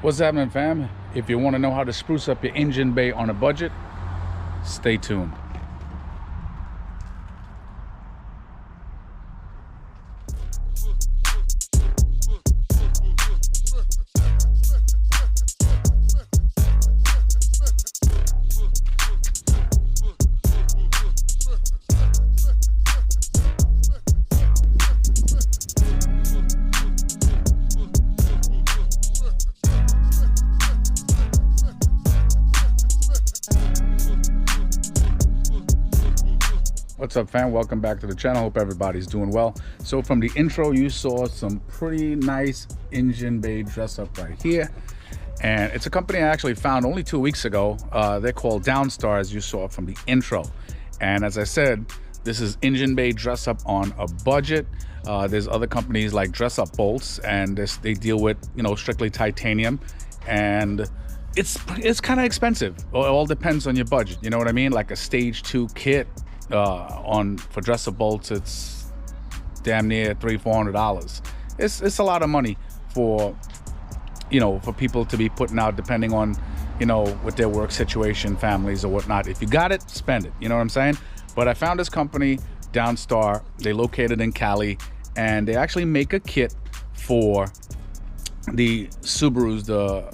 What's happening, fam? If you want to know how to spruce up your engine bay on a budget, stay tuned. What's up, fam? Welcome back to the channel. Hope everybody's doing well. So from the intro, you saw some pretty nice engine bay dress up right here, and it's a company I actually found only 2 weeks ago. They're called DOWNSTAR, as you saw from the intro. And as I said, this is engine bay dress up on a budget. There's other companies like DRESS-UP BOLTS, and they deal with, you know, strictly titanium, and it's kind of expensive. It all depends on your budget, you know what I mean? Like a stage 2 kit for DRESS-UP bolts, it's damn near $300-400. It's a lot of money for, you know, for people to be putting out, depending on, you know, with their work situation, families or whatnot. If you got it, spend it, you know what I'm saying? But I found this company, DOWNSTAR. They located in Cali, and they actually make a kit for the Subarus, the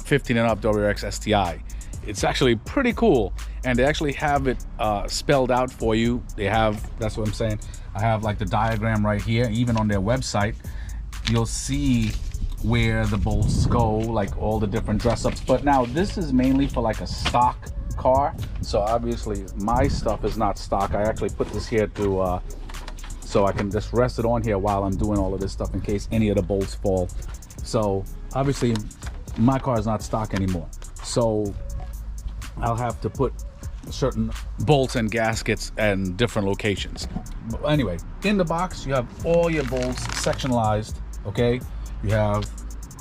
15 and up Wrx STI. It's actually pretty cool, and they actually have it spelled out for you. They have, that's what I'm saying, I have like the diagram right here. Even on their website, you'll see where the bolts go, like all the different dress ups. But now this is mainly for like a stock car, so obviously my stuff is not stock. I actually put this here to so I can just rest it on here while I'm doing all of this stuff in case any of the bolts fall. So obviously my car is not stock anymore, so I'll have to put certain bolts and gaskets in different locations. But anyway, in the box you have all your bolts sectionalized, okay? You have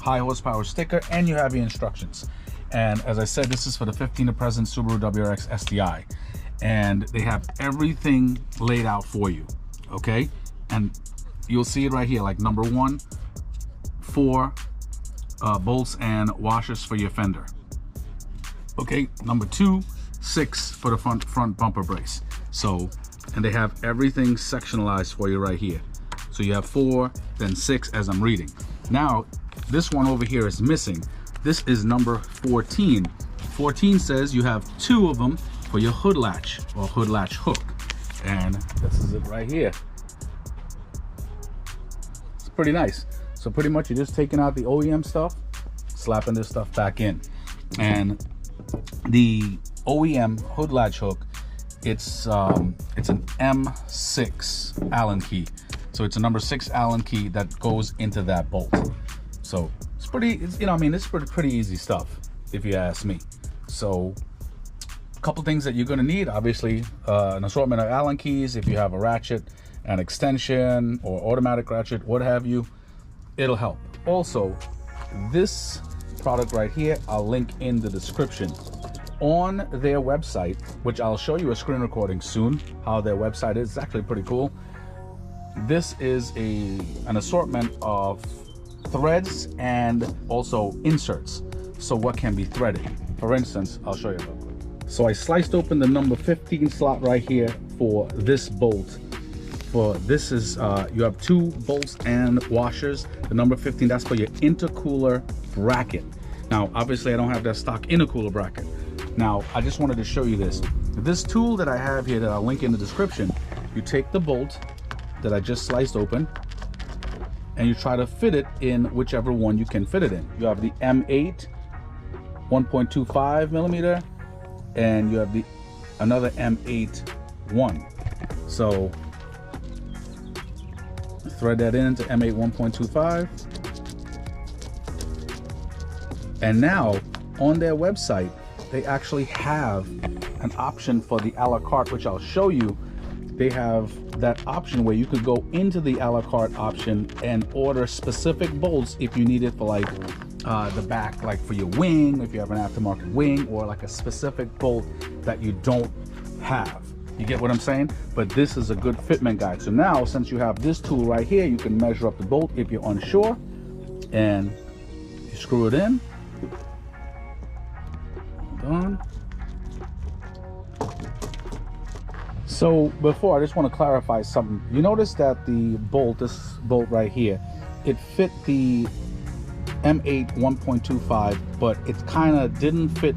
high horsepower sticker, and you have your instructions. And as I said, this is for the 15 to present Subaru Wrx STI, and they have everything laid out for you, okay? And you'll see it right here, like number 1, 4 bolts and washers for your fender. Okay, number 2, 6 for the front bumper brace. So, and they have everything sectionalized for you right here. So you have 4, then 6 as I'm reading. Now, this one over here is missing. This is number 14. 14 says you have 2 of them for your hood latch or hood latch hook. And this is it right here. It's pretty nice. So pretty much you're just taking out the OEM stuff, slapping this stuff back in. And the OEM hood latch hook, it's an M6 Allen key. So it's a number 6 Allen key that goes into that bolt. So it's pretty, you know, I mean, it's pretty easy stuff if you ask me. So a couple things that you're going to need, obviously, an assortment of Allen keys. If you have a ratchet, an extension, or automatic ratchet, what have you, it'll help. Also, this product right here, I'll link in the description. On their website, which I'll show you a screen recording soon, how their website is. It's actually pretty cool. This is an assortment of threads and also inserts. So what can be threaded? For instance, I'll show you real quick. So I sliced open the number 15 slot right here for this bolt. For this is, you have 2 bolts and washers. The number 15, that's for your intercooler bracket. Now, obviously I don't have that stock intercooler bracket. Now, I just wanted to show you this. This tool that I have here that I'll link in the description, you take the bolt that I just sliced open and you try to fit it in whichever one you can fit it in. You have the M8 1.25 millimeter, and you have another M8 1. So thread that into M8 1.25. And now on their website, they actually have an option for the a la carte, which I'll show you. They have that option where you could go into the a la carte option and order specific bolts if you need it for like the back, like for your wing, if you have an aftermarket wing, or like a specific bolt that you don't have. You get what I'm saying? But this is a good fitment guide. So now, since you have this tool right here, you can measure up the bolt if you're unsure, and you You screw it in. Hold on. So before, I just want to clarify something. You notice that the bolt, this bolt right here, it fit the M8 1.25, but it kind of didn't fit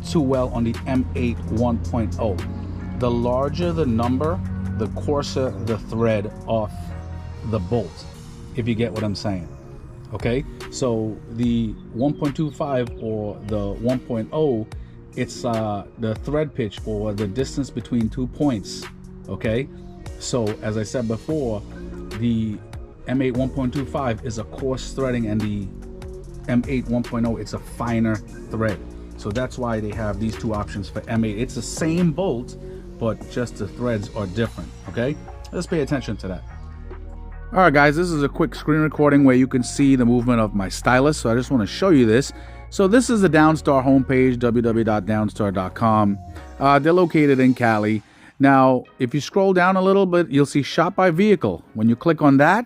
too well on the M8 1.0. The larger the number, the coarser the thread off the bolt, if you get what I'm saying. Okay, so the 1.25 or the 1.0, it's the thread pitch or the distance between 2 points. Okay, so as I said before, the M8 1.25 is a coarse threading, and the M8 1.0, it's a finer thread. So that's why they have these two options for M8. It's the same bolt, but just the threads are different. Okay, let's pay attention to that. All right, guys, this is a quick screen recording where you can see the movement of my stylus. So I just want to show you this. So this is the DOWNSTAR homepage, www.downstar.com. They're located in Cali. Now, if you scroll down a little bit, you'll see Shop by Vehicle. When you click on that,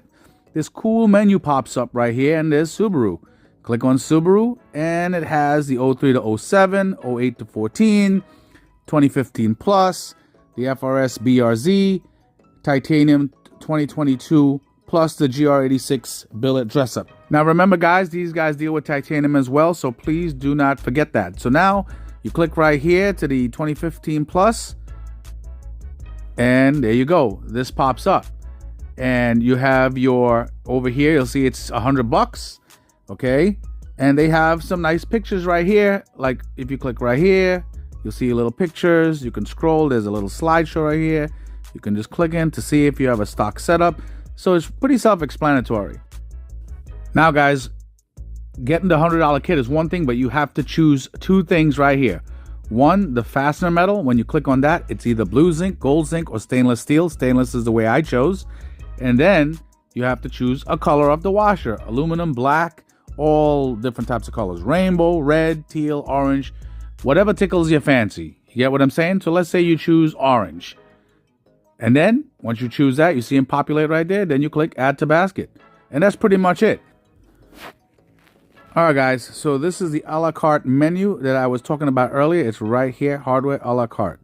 this cool menu pops up right here, and there's Subaru. Click on Subaru, and it has the 03 to 07, 08 to 14, 2015 plus, the FRS BRZ, Titanium 2022, plus the GR86 billet dress up. Now remember, guys, these guys deal with titanium as well, so please do not forget that. So now you click right here to the 2015 plus, and there you go. This pops up, and you have your, over here you'll see it's $100. Okay, and they have some nice pictures right here. Like if you click right here, you'll see little pictures. You can scroll. There's a little slideshow right here. You can just click in to see if you have a stock setup. So it's pretty self-explanatory. Now, guys, getting the $100 kit is one thing, but you have to choose two things right here. One, the fastener metal. When you click on that, it's either blue zinc, gold zinc, or stainless steel. Stainless is the way I chose. And then you have to choose a color of the washer: aluminum, black, all different types of colors: rainbow, red, teal, orange, whatever tickles your fancy. You get what I'm saying? So let's say you choose orange. And then once you choose that, you see them populate right there. Then you click add to basket. And that's pretty much it. All right, guys. So this is the a la carte menu that I was talking about earlier. It's right here, hardware a la carte.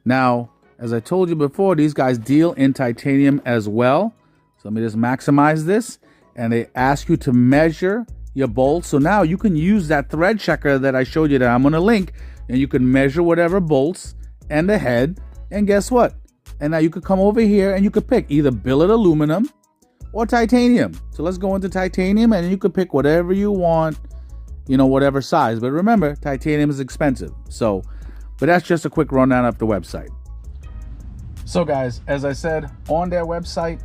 Now, as I told you before, these guys deal in titanium as well. So let me just maximize this. And they ask you to measure your bolts. So now you can use that thread checker that I showed you that I'm going to link. And you can measure whatever bolts and the head. And guess what? And now you could come over here and you could pick either billet aluminum or titanium. So let's go into titanium, and you could pick whatever you want, you know, whatever size. But remember, titanium is expensive. So, but that's just a quick rundown of the website. So guys, as I said, on their website,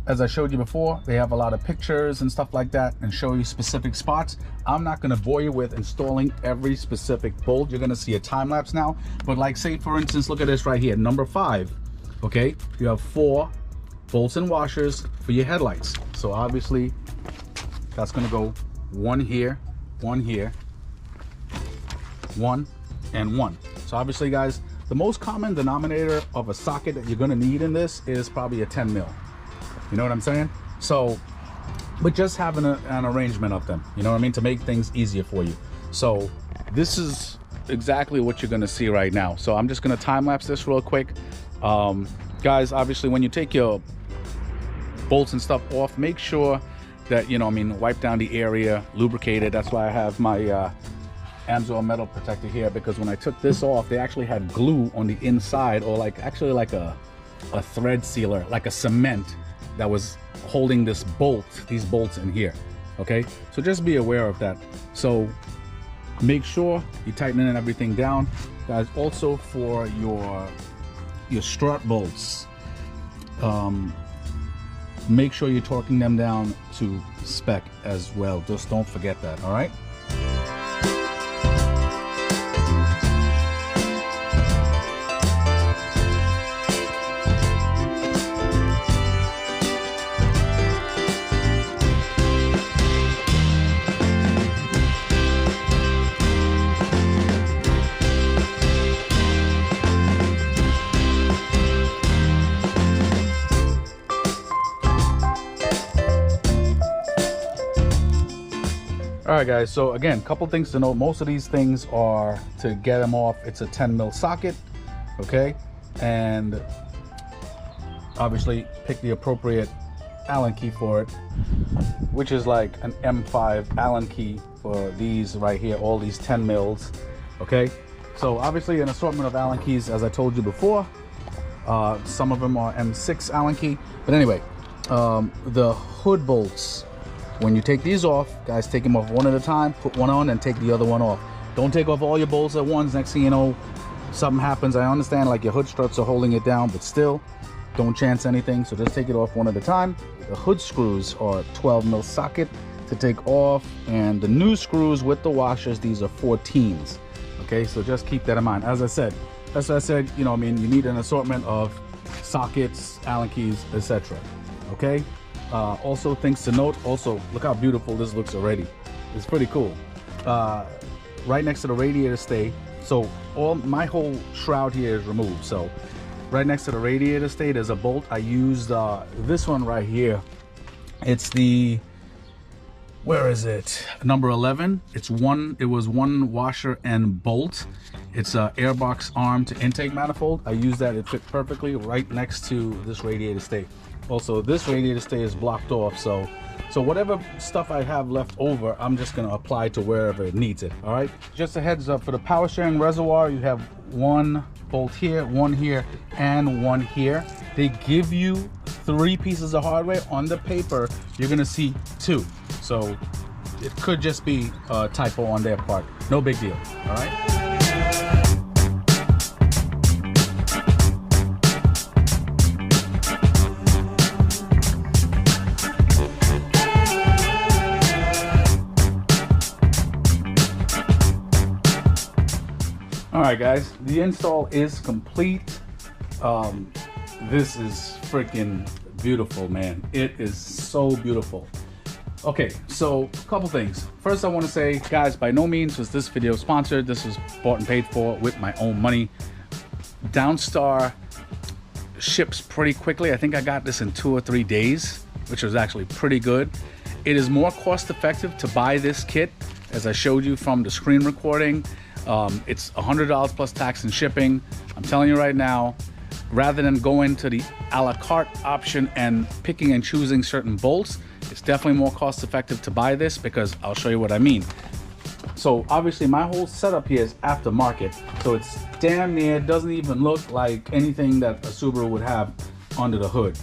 as I showed you before, they have a lot of pictures and stuff like that and show you specific spots. I'm not going to bore you with installing every specific bolt. You're going to see a time lapse now. But like, say for instance, look at this right here, number 5. Okay, you have 4 bolts and washers for your headlights. So obviously that's going to go 1 here, 1 here, 1 and 1. So obviously, guys, the most common denominator of a socket that you're going to need in this is probably a 10 mil. You know what I'm saying? So, but just having an arrangement of them, you know what I mean, to make things easier for you. So this is exactly what you're going to see right now. So I'm just going to time lapse this real quick. Guys, obviously when you take your bolts and stuff off, make sure that, you know, I mean, wipe down the area, lubricate it. That's why I have my Amzor metal protector here, because when I took this off, they actually had glue on the inside, or like actually like a thread sealer, like a cement that was holding this bolt, these bolts in here. Okay, so just be aware of that. So make sure you tighten everything down, guys. Also for your strut bolts, make sure you're torquing them down to spec as well. Just don't forget that. All right. All right, guys, so again, couple things to note. Most of these things are, to get them off, it's a 10 mil socket, okay? And obviously pick the appropriate Allen key for it, which is like an M5 Allen key for these right here, all these 10 mils, okay? So obviously an assortment of Allen keys, as I told you before. Some of them are M6 Allen key, but anyway, the hood bolts, when you take these off, guys, take them off one at a time, put one on and take the other one off. Don't take off all your bolts at once. Next thing you know, something happens. I understand, like your hood struts are holding it down, but still, don't chance anything. So just take it off one at a time. The hood screws are 12 mil socket to take off, and the new screws with the washers, these are 14s. Okay, so just keep that in mind. As I said, that's what I said, you know, I mean, you need an assortment of sockets, Allen keys, etc. Okay. Also things to note, also look how beautiful this looks already. It's pretty cool. Right next to the radiator stay, so my whole shroud here is removed. So right next to the radiator stay, there's a bolt. I used this one right here. It's the, where is it? Number 11. It was one washer and bolt. It's a airbox arm to intake manifold. I used that, it fit perfectly right next to this radiator stay. Also, this radiator stay is blocked off, so whatever stuff I have left over, I'm just gonna apply to wherever it needs it. All right, just a heads up, for the power steering reservoir, you have one bolt here, one here, and one here. They give you 3 pieces of hardware. On the paper, you're gonna see 2, so it could just be a typo on their part. No big deal. All right. All right, guys, the install is complete. This is freaking beautiful, man. It is so beautiful. Okay, so a couple things. First, I want to say, guys, by no means was this video sponsored. This was bought and paid for with my own money. DOWNSTAR ships pretty quickly. I think I got this in 2 or 3 days, which was actually pretty good. It is more cost effective to buy this kit, as I showed you from the screen recording. It's $100 plus tax and shipping. I'm telling you right now, rather than going to the a la carte option and picking and choosing certain bolts, it's definitely more cost effective to buy this, because I'll show you what I mean. So obviously my whole setup here is aftermarket, so it's damn near, doesn't even look like anything that a Subaru would have under the hood.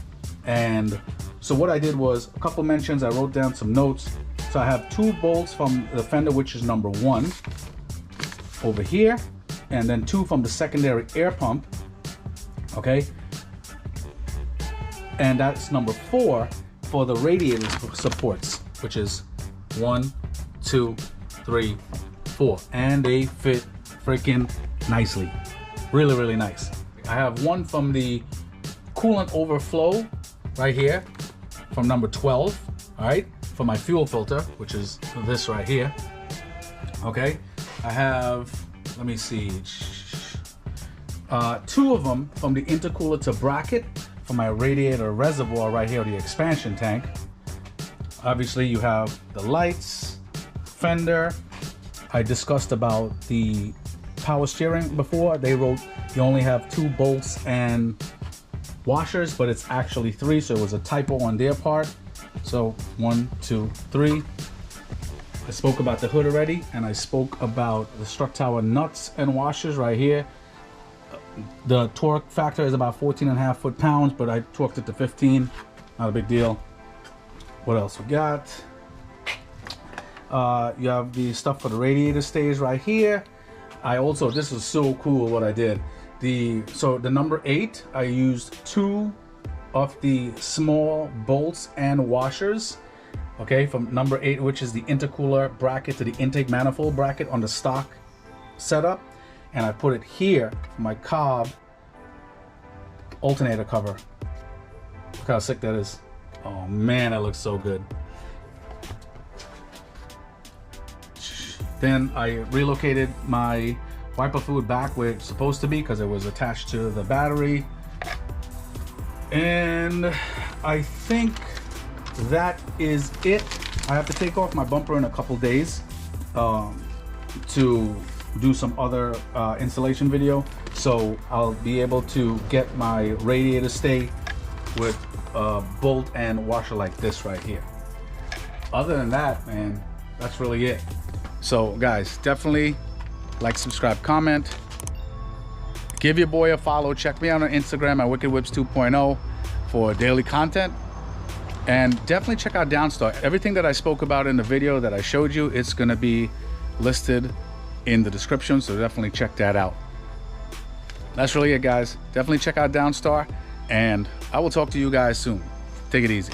And so what I did was a couple mentions, I wrote down some notes. So I have 2 bolts from the fender, which is number 1 over here, and then 2 from the secondary air pump, okay? And that's number 4 for the radiator supports, which is 1, 2, 3, 4, and they fit freaking nicely. Really, really nice. I have 1 from the coolant overflow right here from number 12, all right, for my fuel filter, which is this right here, okay? I have, let me see, 2 of them from the intercooler to bracket for my radiator reservoir right here, the expansion tank. Obviously you have the lights, fender. I discussed about the power steering before. They wrote you only have 2 bolts and washers, but it's actually 3, so it was a typo on their part. So 1, 2, 3. I spoke about the hood already, and I spoke about the strut tower nuts and washers right here. The torque factor is about 14.5 foot-pounds, but I torqued it to 15. Not a big deal. What else we got? You have the stuff for the radiator stays right here. I also, this is so cool what I did. So the number 8, I used 2 of the small bolts and washers. Okay, from number 8, which is the intercooler bracket to the intake manifold bracket on the stock setup, and I put it here for my Cobb alternator cover. Look how sick that is. Oh man, that looks so good. Then I relocated my wiper fluid back where it's supposed to be, because it was attached to the battery. And I think that is it. I have to take off my bumper in a couple days to do some other installation video, so I'll be able to get my radiator stay with a bolt and washer like this right here. Other than that, man, that's really it. So guys, definitely like, subscribe, comment, give your boy a follow, check me out on Instagram at WickedWhips 2.0 for daily content. And definitely check out DOWNSTAR. Everything that I spoke about in the video that I showed you, it's gonna be listed in the description, so definitely check that out. That's really it, guys. Definitely check out DOWNSTAR, and I will talk to you guys soon. Take it easy.